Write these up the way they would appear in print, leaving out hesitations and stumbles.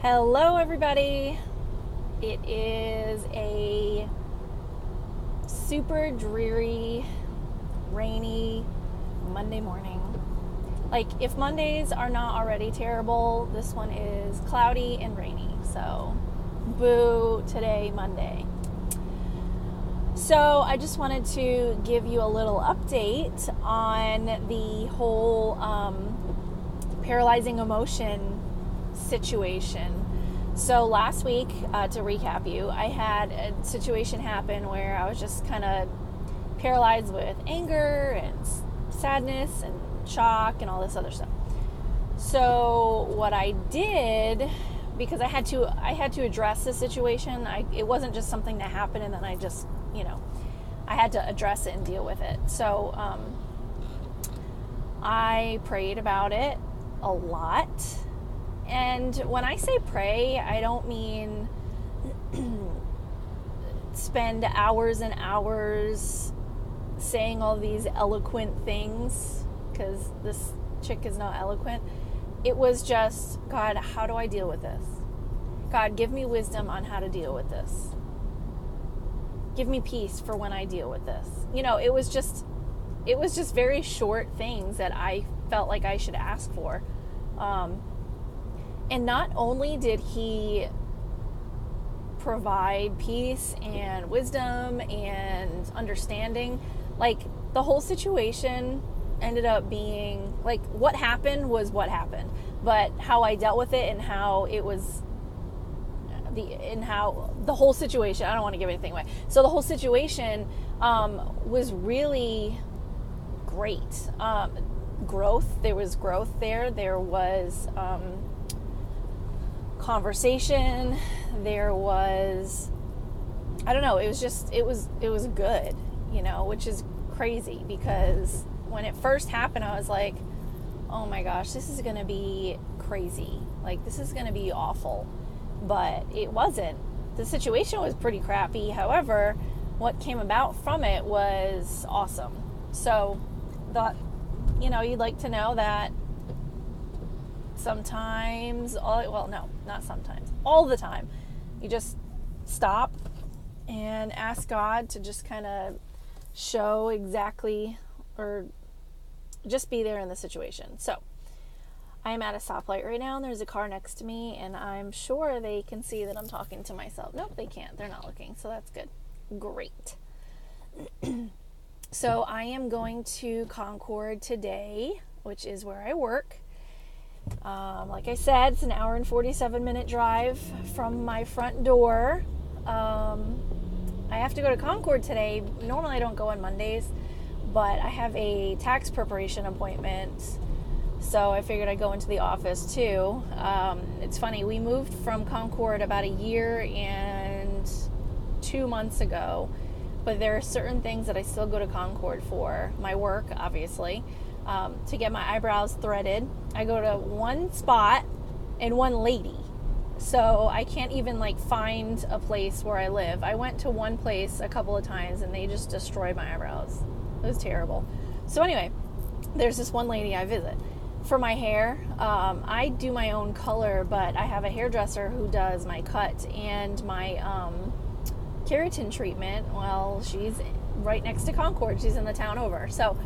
Hello, everybody. It is a super dreary, rainy Monday morning. Like, if Mondays are not already terrible, this one is cloudy and rainy. So, boo today, Monday. So, I just wanted to give you a little update on the whole paralyzing emotion situation. So last week, to recap you, I had a situation happen where I was just kind of paralyzed with anger and sadness and shock and all this other stuff. So what I did, because I had to address the situation. It wasn't just something that happened and then I just, I had to address it and deal with it. So I prayed about it a lot. And when I say pray, I don't mean spend hours and hours saying all these eloquent things, because this chick is not eloquent. It was just, God, how do I deal with this? God, give me wisdom on how to deal with this. Give me peace for when I deal with this. It was just very short things that I felt like I should ask for. And not only did he provide peace and wisdom and understanding, like, the whole situation ended up being, like, what happened was what happened. But how I dealt with it and how it was, how the whole situation, I don't want to give anything away. So the whole situation was really great. Growth, there was growth there. There was conversation, there was, I don't know, it was good, which is crazy, because when it first happened I was like, oh my gosh, this is gonna be crazy, like, this is gonna be awful. But it wasn't. The situation was pretty crappy. However, what came about from it was awesome. So thought, you'd like to know that sometimes, not sometimes, all the time, you just stop and ask God to just kind of show exactly, or just be there in the situation. So I am at a stoplight right now and there's a car next to me, and I'm sure they can see that I'm talking to myself. Nope, they can't. They're not looking. So that's good. Great. So I am going to Concord today, which is where I work. Like I said, it's an hour and 47-minute drive from my front door. I have to go to Concord today. Normally I don't go on Mondays, but I have a tax preparation appointment, so I figured I'd go into the office too. It's funny, we moved from Concord about a year and 2 months ago, but there are certain things that I still go to Concord for. My work, obviously. To get my eyebrows threaded. I go to one spot and one lady. So I can't even find a place where I live. I went to one place a couple of times and they just destroyed my eyebrows. It was terrible. So anyway, there's this one lady I visit. For my hair, I do my own color, but I have a hairdresser who does my cut and my keratin treatment. Well, she's right next to Concord. She's in the town over. So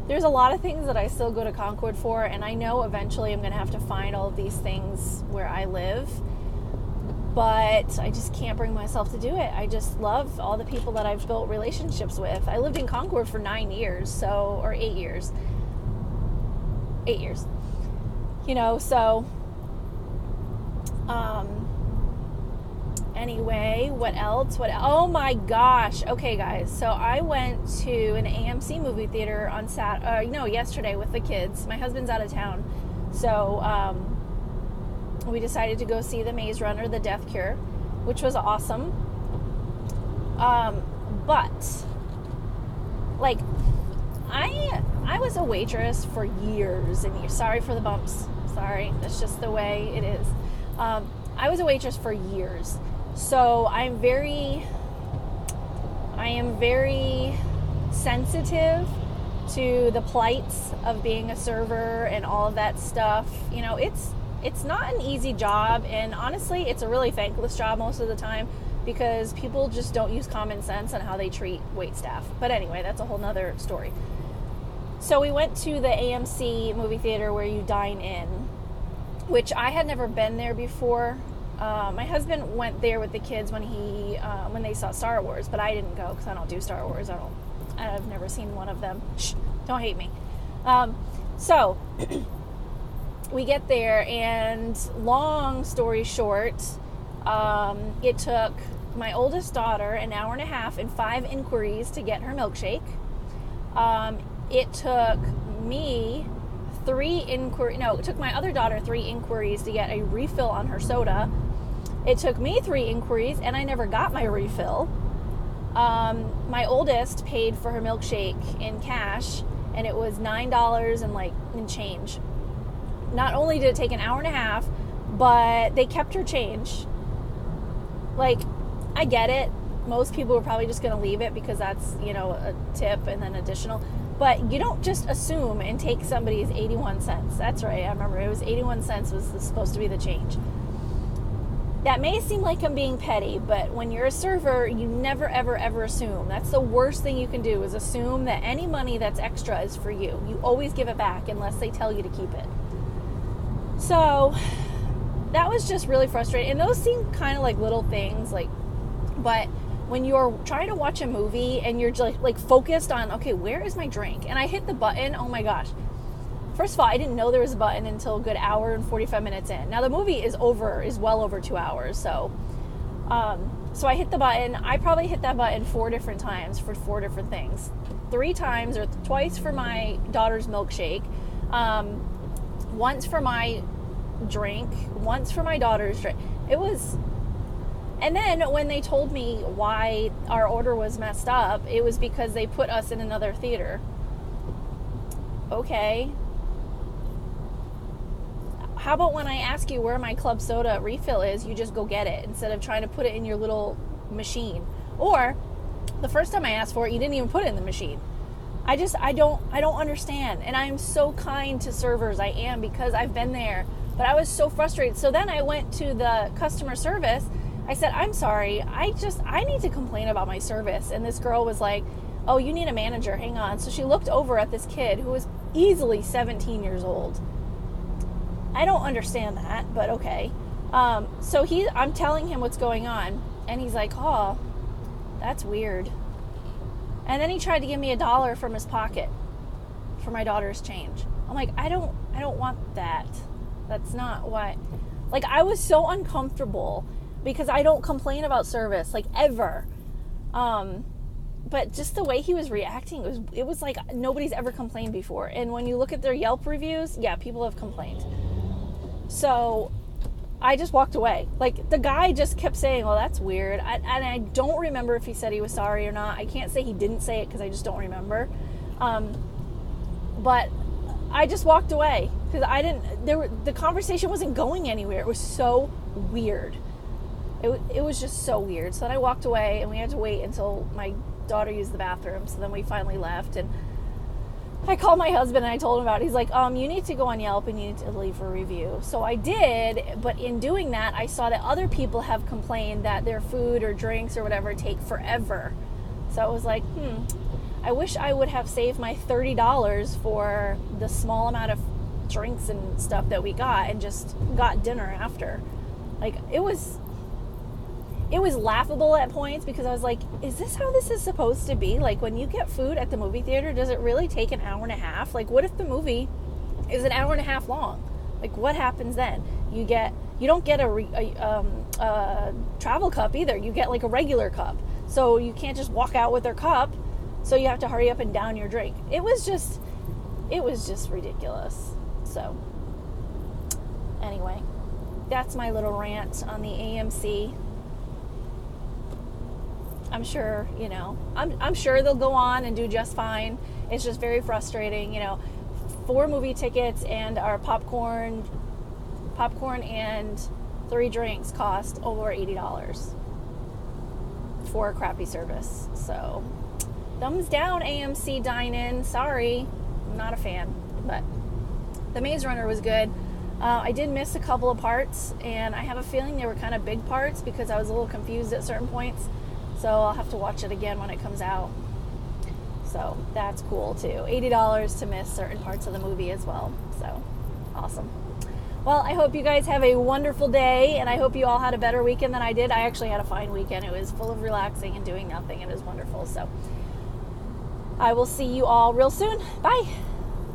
there's a lot of things that I still go to Concord for, and I know eventually I'm going to have to find all of these things where I live, but I just can't bring myself to do it. I just love all the people that I've built relationships with. I lived in Concord for 9 years, or 8 years. 8 years. Anyway, what else? Oh my gosh. Okay, guys. So I went to an AMC movie theater on yesterday with the kids. My husband's out of town. So we decided to go see The Maze Runner, The Death Cure, which was awesome. But I was a waitress for years and years. Sorry for the bumps. Sorry. That's just the way it is. I was a waitress for years. So I am very sensitive to the plights of being a server and all of that stuff. it's not an easy job, and honestly, it's a really thankless job most of the time because people just don't use common sense on how they treat wait staff. But anyway, that's a whole nother story. So we went to the AMC movie theater where you dine in, which I had never been there before. My husband went there with the kids when they saw Star Wars, but I didn't go because I don't do Star Wars. I've never seen one of them. Shh, don't hate me. So we get there, and long story short, it took my oldest daughter an hour and a half and 5 inquiries to get her milkshake. It took me it took my other daughter 3 inquiries to get a refill on her soda. It took me 3 inquiries, and I never got my refill. My oldest paid for her milkshake in cash, and it was $9 and change. Not only did it take an hour and a half, but they kept her change. Like, I get it. Most people are probably just going to leave it because that's, a tip and then additional. But you don't just assume and take somebody's 81 cents. That's right. I remember it was 81 cents was supposed to be the change. That may seem like I'm being petty, but when you're a server, you never, ever, ever assume. That's the worst thing you can do, is assume that any money that's extra is for you. You always give it back unless they tell you to keep it. So that was just really frustrating. And those seem kind of like little things, but when you're trying to watch a movie and you're just like focused on, okay, where is my drink? And I hit the button. Oh my gosh. First of all, I didn't know there was a button until a good hour and 45 minutes in. Now the movie is well over 2 hours. So I hit the button. I probably hit that button 4 different times for 4 different things. 3 times or twice for my daughter's milkshake. Once for my drink. Once for my daughter's drink. And then when they told me why our order was messed up, it was because they put us in another theater. Okay. How about when I ask you where my club soda refill is, you just go get it instead of trying to put it in your little machine? Or the first time I asked for it, you didn't even put it in the machine. I don't understand. And I'm so kind to servers. I am, because I've been there. But I was so frustrated. So then I went to the customer service. I said, I'm sorry, I need to complain about my service. And this girl was like, oh, you need a manager, hang on. So she looked over at this kid who was easily 17 years old. I don't understand that, but okay. So I'm telling him what's going on, and he's like, oh, that's weird. And then he tried to give me $1 from his pocket for my daughter's change. I'm like, I don't want that. That's not what, I was so uncomfortable because I don't complain about service, ever. But just the way he was reacting, it was like nobody's ever complained before. And when you look at their Yelp reviews, yeah, people have complained. So I just walked away. The guy just kept saying, well, that's weird. And I don't remember if he said he was sorry or not. I can't say he didn't say it because I just don't remember. But I just walked away because the conversation wasn't going anywhere. It was so weird. It was just so weird. So then I walked away, and we had to wait until my daughter used the bathroom. So then we finally left, and I called my husband and I told him about it. He's like, you need to go on Yelp and you need to leave a review. So I did, but in doing that, I saw that other people have complained that their food or drinks or whatever take forever. So I was like, I wish I would have saved my $30 for the small amount of drinks and stuff that we got and just got dinner after. It was laughable at points because I was like, is this how this is supposed to be? When you get food at the movie theater, does it really take an hour and a half? What if the movie is an hour and a half long? What happens then? You don't get a travel cup either. You get a regular cup. So you can't just walk out with their cup. So you have to hurry up and down your drink. It was just ridiculous. So anyway, that's my little rant on the AMC. I'm sure, I'm sure they'll go on and do just fine. It's just very frustrating, 4 movie tickets and our popcorn and 3 drinks cost over $80 for a crappy service. So thumbs down, AMC Dine-In. Sorry, I'm not a fan, but the Maze Runner was good. I did miss a couple of parts, and I have a feeling they were kind of big parts because I was a little confused at certain points. So I'll have to watch it again when it comes out. So that's cool too. $80 to miss certain parts of the movie as well. So awesome. Well, I hope you guys have a wonderful day, and I hope you all had a better weekend than I did. I actually had a fine weekend. It was full of relaxing and doing nothing. It was wonderful. So I will see you all real soon. Bye.